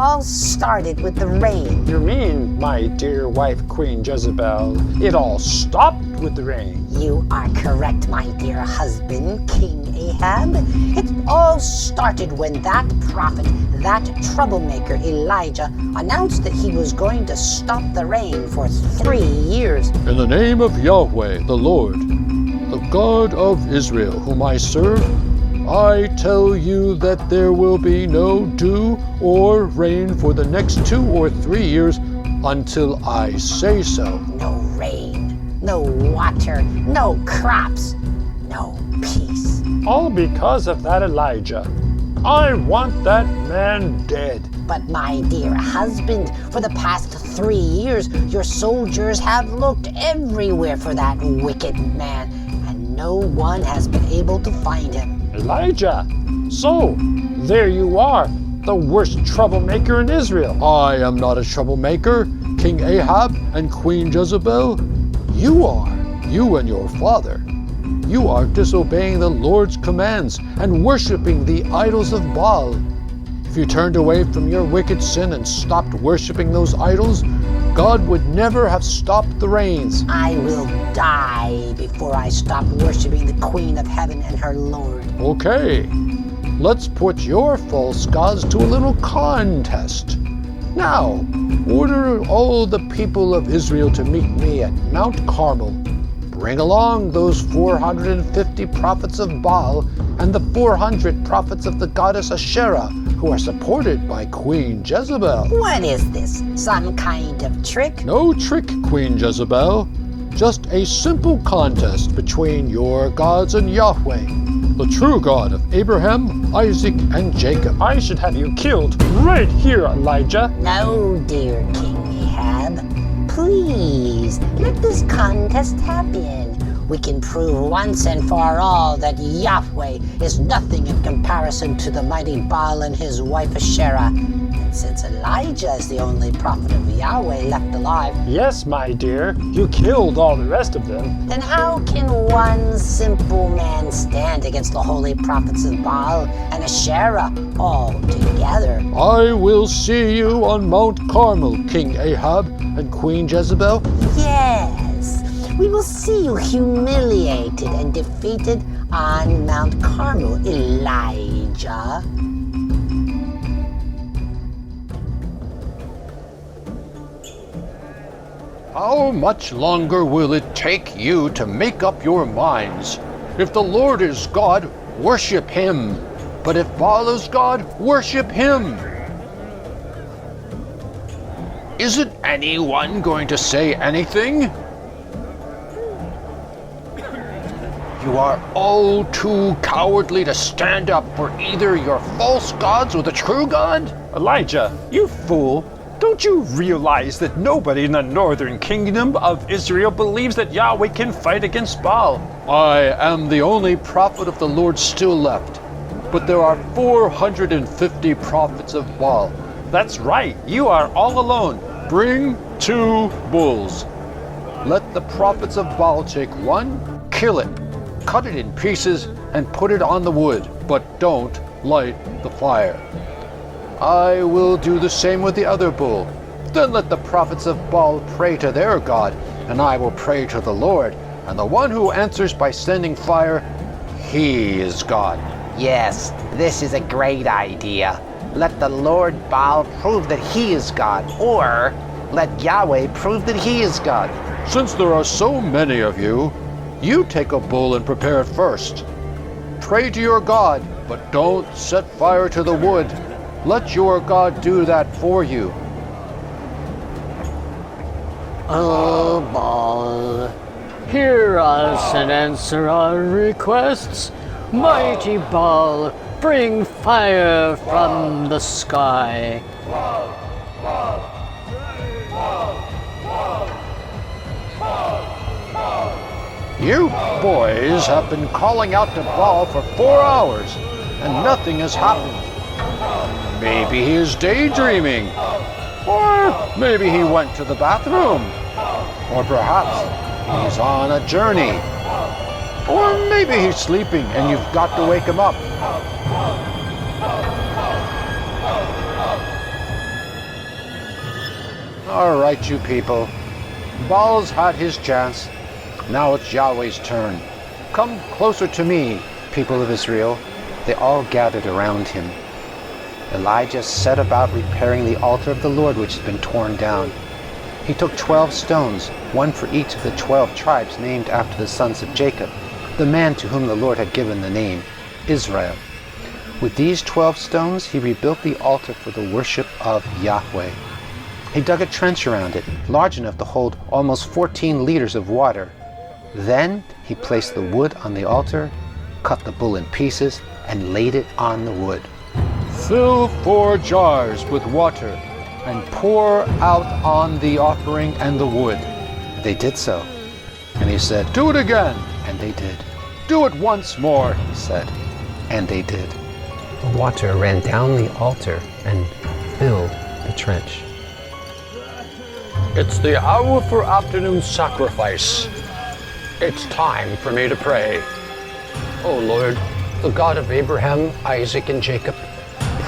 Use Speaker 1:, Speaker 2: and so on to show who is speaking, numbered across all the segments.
Speaker 1: all started with the rain.
Speaker 2: You mean, my dear wife, Queen Jezebel, it all stopped with the rain?
Speaker 1: You are correct, my dear husband, King Ahab. It all started when that prophet, that troublemaker Elijah, announced that he was going to stop the rain for 3 years.
Speaker 3: In the name of Yahweh, the Lord, the God of Israel, whom I serve, I tell you that there will be no dew or rain for the next 2 or 3 years until I say so.
Speaker 1: No rain, no water, no crops, no peace.
Speaker 2: All because of that Elijah. I want that man dead.
Speaker 1: But my dear husband, for the past 3 years, your soldiers have looked everywhere for that wicked man, and no one has been able to find him.
Speaker 2: Elijah! So, there you are, the worst troublemaker in Israel.
Speaker 3: I am not a troublemaker, King Ahab and Queen Jezebel. You are, you and your father. You are disobeying the Lord's commands and worshiping the idols of Baal. If you turned away from your wicked sin and stopped worshiping those idols, God would never have stopped the rains.
Speaker 1: I will die before I stop worshiping the Queen of Heaven and her Lord.
Speaker 3: Okay, let's put your false gods to a little contest. Now, order all the people of Israel to meet me at Mount Carmel. Bring along those 450 prophets of Baal and the 400 prophets of the goddess Asherah, who are supported by Queen Jezebel.
Speaker 1: What is this? Some kind of trick?
Speaker 3: No trick, Queen Jezebel. Just a simple contest between your gods and Yahweh, the true God of Abraham, Isaac, and Jacob.
Speaker 2: I should have you killed right here, Elijah.
Speaker 1: No, dear King Ahab. Please, let this contest happen. We can prove once and for all that Yahweh is nothing in comparison to the mighty Baal and his wife Asherah. And since Elijah is the only prophet of Yahweh left alive,
Speaker 2: Yes, my dear, you killed all the rest of them.
Speaker 1: then how can one simple man stand against the holy prophets of Baal and Asherah all together?
Speaker 3: I will see you on Mount Carmel, King Ahab and Queen Jezebel.
Speaker 1: Yes, we will see you humiliated and defeated on Mount Carmel, Elijah.
Speaker 3: How much longer will it take you to make up your minds? If the Lord is God, worship him. But if Baal is God, worship him. Isn't anyone going to say anything? You are all too cowardly to stand up for either your false gods or the true God.
Speaker 2: Elijah, you fool. Don't you realize that nobody in the northern kingdom of Israel believes that Yahweh can fight against Baal?
Speaker 3: I am the only prophet of the Lord still left, but there are 450 prophets of Baal.
Speaker 2: That's right, you are all alone.
Speaker 3: Bring 2 bulls. Let the prophets of Baal take one, kill it, cut it in pieces, and put it on the wood, but don't light the fire. I will do the same with the other bull. Then let the prophets of Baal pray to their God, and I will pray to the Lord. And the one who answers by sending fire, he is God.
Speaker 4: Yes, this is a great idea. Let the Lord Baal prove that he is God, or let Yahweh prove that he is God.
Speaker 3: Since there are so many of you, you take a bull and prepare it first. Pray to your God, but don't set fire to the wood. Let your God do that for you.
Speaker 5: O Baal, hear us and answer our requests. Mighty Baal, bring fire from the sky.
Speaker 3: You boys have been calling out to Baal for 4 hours, and nothing has happened. Maybe he is daydreaming, or maybe he went to the bathroom, or perhaps he's on a journey, or maybe he's sleeping and you've got to wake him up. All right, you people. Baal's had his chance. Now it's Yahweh's turn. Come closer to me, people of Israel. They all gathered around him. Elijah set about repairing the altar of the Lord which had been torn down. He took 12 stones, one for each of the 12 tribes named after the sons of Jacob, the man to whom the Lord had given the name Israel. With these 12 stones he rebuilt the altar for the worship of Yahweh. He dug a trench around it, large enough to hold almost 14 liters of water. Then he placed the wood on the altar, cut the bull in pieces, and laid it on the wood. Fill 4 jars with water and pour out on the offering and the wood. They did so. And he said, do it again. And they did. Do it once more, he said. And they did.
Speaker 4: The water ran down the altar and filled the trench.
Speaker 3: It's the hour for afternoon sacrifice. It's time for me to pray. O Lord, the God of Abraham, Isaac, and Jacob,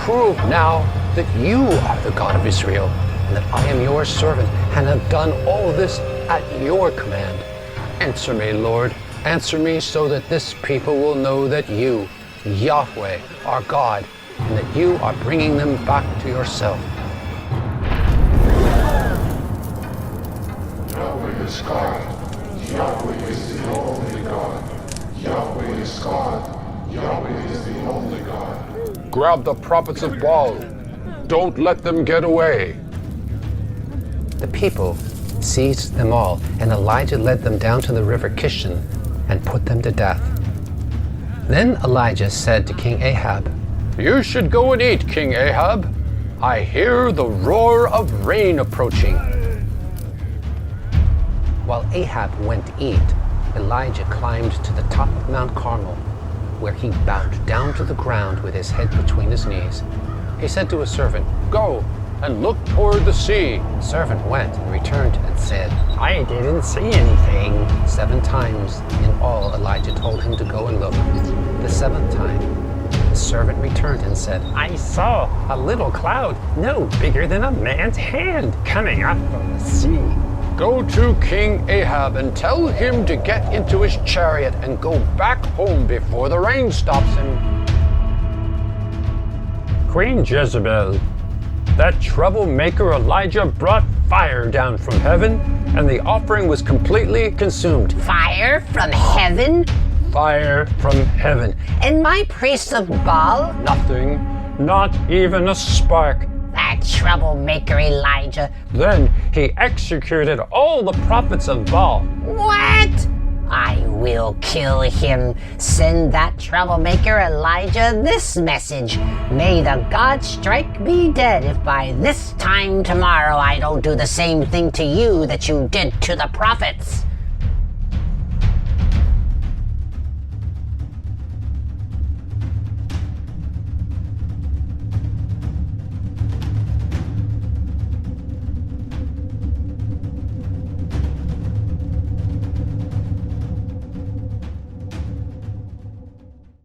Speaker 3: prove now that you are the God of Israel, and that I am your servant, and have done all this at your command. Answer me, Lord. Answer me so that this people will know that you, Yahweh, are God, and that you are bringing them back to yourself.
Speaker 6: Yahweh is God. Yahweh is the only God. Yahweh is God. Yahweh is the only God.
Speaker 3: Grab the prophets of Baal. Don't let them get away.
Speaker 4: The people seized them all, and Elijah led them down to the river Kishon and put them to death. Then Elijah said to King Ahab,
Speaker 3: You should go and eat, King Ahab. I hear the roar of rain approaching.
Speaker 4: While Ahab went to eat, Elijah climbed to the top of Mount Carmel, where he bowed down to the ground with his head between his knees. He said to his servant,
Speaker 3: Go and look toward the sea.
Speaker 4: The servant went and returned and said, I didn't see anything. 7 times in all Elijah told him to go and look. The 7th time, the servant returned and said, I saw a little cloud no bigger than a man's hand coming up from the sea.
Speaker 3: Go to King Ahab and tell him to get into his chariot and go back home before the rain stops him.
Speaker 2: Queen Jezebel, that troublemaker Elijah brought fire down from heaven, and the offering was completely consumed.
Speaker 1: Fire from heaven?
Speaker 2: Fire from heaven.
Speaker 1: And my priests of Baal?
Speaker 2: Nothing, not even a spark.
Speaker 1: That troublemaker Elijah.
Speaker 2: Then he executed all the prophets of Baal.
Speaker 1: What? I will kill him. Send that troublemaker Elijah this message. May the God strike me dead if by this time tomorrow I don't do the same thing to you that you did to the prophets.